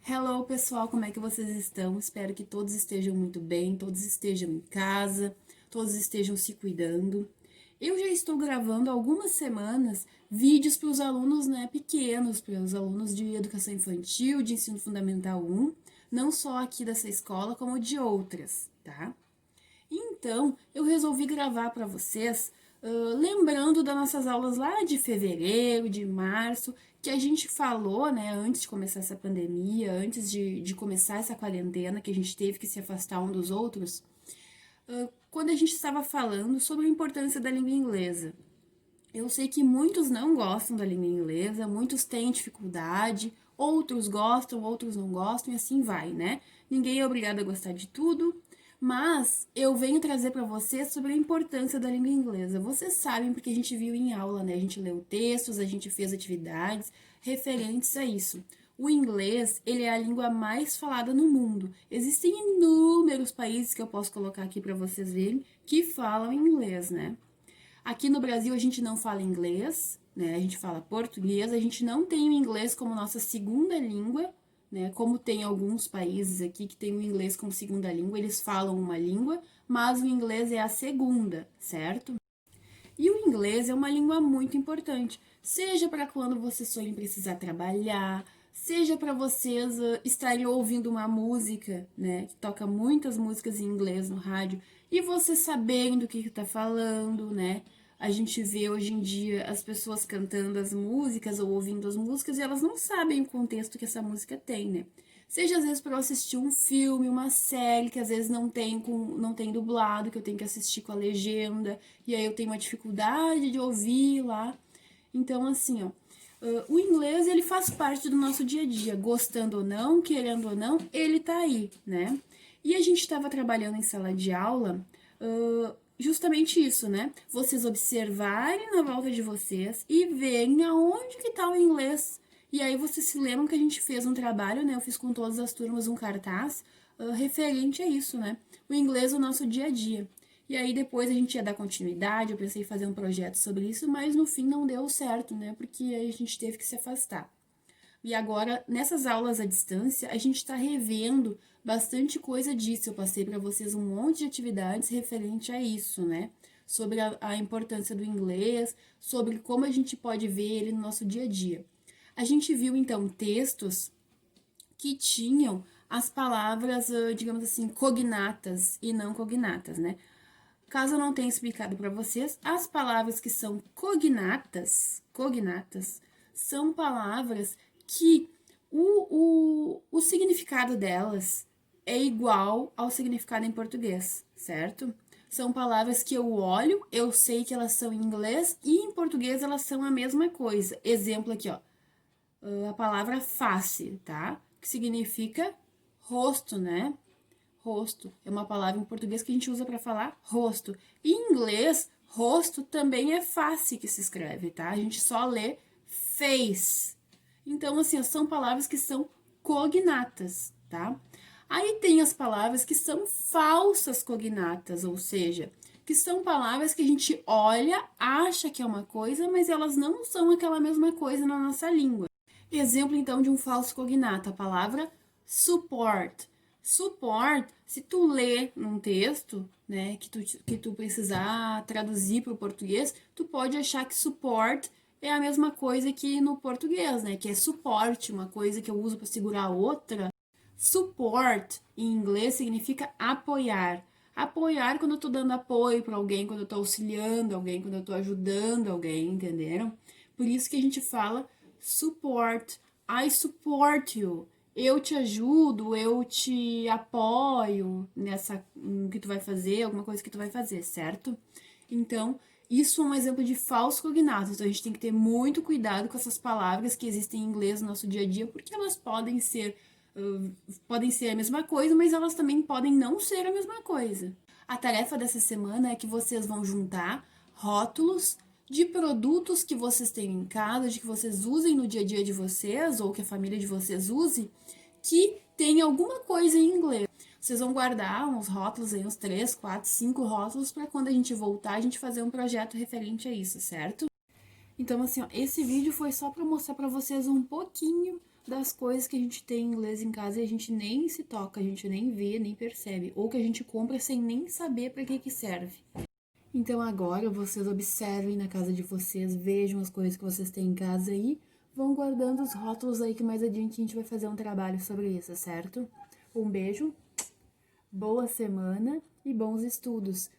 Hello, pessoal, como é que vocês estão? Espero que todos estejam muito bem, todos estejam em casa, todos estejam se cuidando. Eu já estou gravando há algumas semanas vídeos para os alunos, pequenos, para os alunos de educação infantil, de ensino fundamental 1, não só aqui dessa escola, como de outras, tá? Então, eu resolvi gravar para vocês, lembrando das nossas aulas lá de fevereiro, de março, que a gente falou, né, antes de começar essa pandemia, antes de começar essa quarentena, que a gente teve que se afastar um dos outros, quando a gente estava falando sobre a importância da língua inglesa. Eu sei que muitos não gostam da língua inglesa, muitos têm dificuldade, outros gostam, outros não gostam, e assim vai, né? Ninguém é obrigado a gostar de tudo, mas eu venho trazer para vocês sobre a importância da língua inglesa. Vocês sabem porque a gente viu em aula, né? A gente leu textos, a gente fez atividades referentes a isso. O inglês, ele é a língua mais falada no mundo. Existem inúmeros países que eu posso colocar aqui para vocês verem que falam inglês, né? Aqui no Brasil a gente não fala inglês, né? A gente fala português, a gente não tem o inglês como nossa segunda língua, né? Como tem alguns países aqui que tem o inglês como segunda língua, eles falam uma língua, mas o inglês é a segunda, certo? E o inglês é uma língua muito importante, seja para quando vocês forem precisar trabalhar, seja para vocês estarem ouvindo uma música, né, que toca muitas músicas em inglês no rádio, e vocês saberem do que está falando, né? A gente vê hoje em dia as pessoas cantando as músicas ou ouvindo as músicas e elas não sabem o contexto que essa música tem, né? Seja às vezes para eu assistir um filme, uma série que às vezes não tem dublado, que eu tenho que assistir com a legenda, e aí eu tenho uma dificuldade de ouvir lá. Então, assim, ó, o inglês ele faz parte do nosso dia a dia, gostando ou não, querendo ou não, ele tá aí, né? E a gente estava trabalhando em sala de aula, justamente isso, né? Vocês observarem na volta de vocês e verem aonde que tá o inglês. E aí vocês se lembram que a gente fez um trabalho, né? Eu fiz com todas as turmas um cartaz referente a isso, né? O inglês no nosso dia a dia. E aí depois a gente ia dar continuidade, eu pensei em fazer um projeto sobre isso, mas no fim não deu certo, né? Porque aí a gente teve que se afastar. E agora, nessas aulas à distância, a gente está revendo bastante coisa disso. Eu passei para vocês um monte de atividades referente a isso, né? Sobre a importância do inglês, sobre como a gente pode ver ele no nosso dia a dia. A gente viu, então, textos que tinham as palavras, digamos assim, cognatas e não cognatas, né? Caso eu não tenha explicado para vocês, as palavras que são cognatas, são palavras que o significado delas é igual ao significado em português, certo? São palavras que eu olho, eu sei que elas são em inglês e em português elas são a mesma coisa. Exemplo aqui, ó. A palavra face, tá? Que significa rosto, né? Rosto é uma palavra em português que a gente usa para falar rosto. Em inglês, rosto também é face que se escreve, tá? A gente só lê face. Então, assim, são palavras que são cognatas, tá? Aí tem as palavras que são falsas cognatas, ou seja, que são palavras que a gente olha, acha que é uma coisa, mas elas não são aquela mesma coisa na nossa língua. Exemplo, então, de um falso cognato, a palavra support. Support, se tu lê num texto, né, que tu precisar traduzir para o português, tu pode achar que support é a mesma coisa que no português, né, que é suporte, uma coisa que eu uso para segurar a outra. Support, em inglês, significa apoiar. Apoiar quando eu tô dando apoio para alguém, quando eu tô auxiliando alguém, quando eu tô ajudando alguém, entenderam? Por isso que a gente fala support. I support you. Eu te ajudo, eu te apoio nessa que tu vai fazer, alguma coisa que tu vai fazer, certo? Então, isso é um exemplo de falso cognato. Então, a gente tem que ter muito cuidado com essas palavras que existem em inglês no nosso dia a dia, porque elas podem ser a mesma coisa, mas elas também podem não ser a mesma coisa. A tarefa dessa semana é que vocês vão juntar rótulos de produtos que vocês têm em casa, de que vocês usem no dia a dia de vocês, ou que a família de vocês use, que tem alguma coisa em inglês. Vocês vão guardar uns rótulos aí, uns 3, 4, 5 rótulos, para quando a gente voltar, a gente fazer um projeto referente a isso, certo? Então, assim, ó, esse vídeo foi só para mostrar para vocês um pouquinho das coisas que a gente tem em inglês em casa e a gente nem se toca, a gente nem vê, nem percebe, ou que a gente compra sem nem saber para que serve. Então agora vocês observem na casa de vocês, vejam as coisas que vocês têm em casa aí, vão guardando os rótulos aí que mais adiante a gente vai fazer um trabalho sobre isso, certo? Um beijo, boa semana e bons estudos.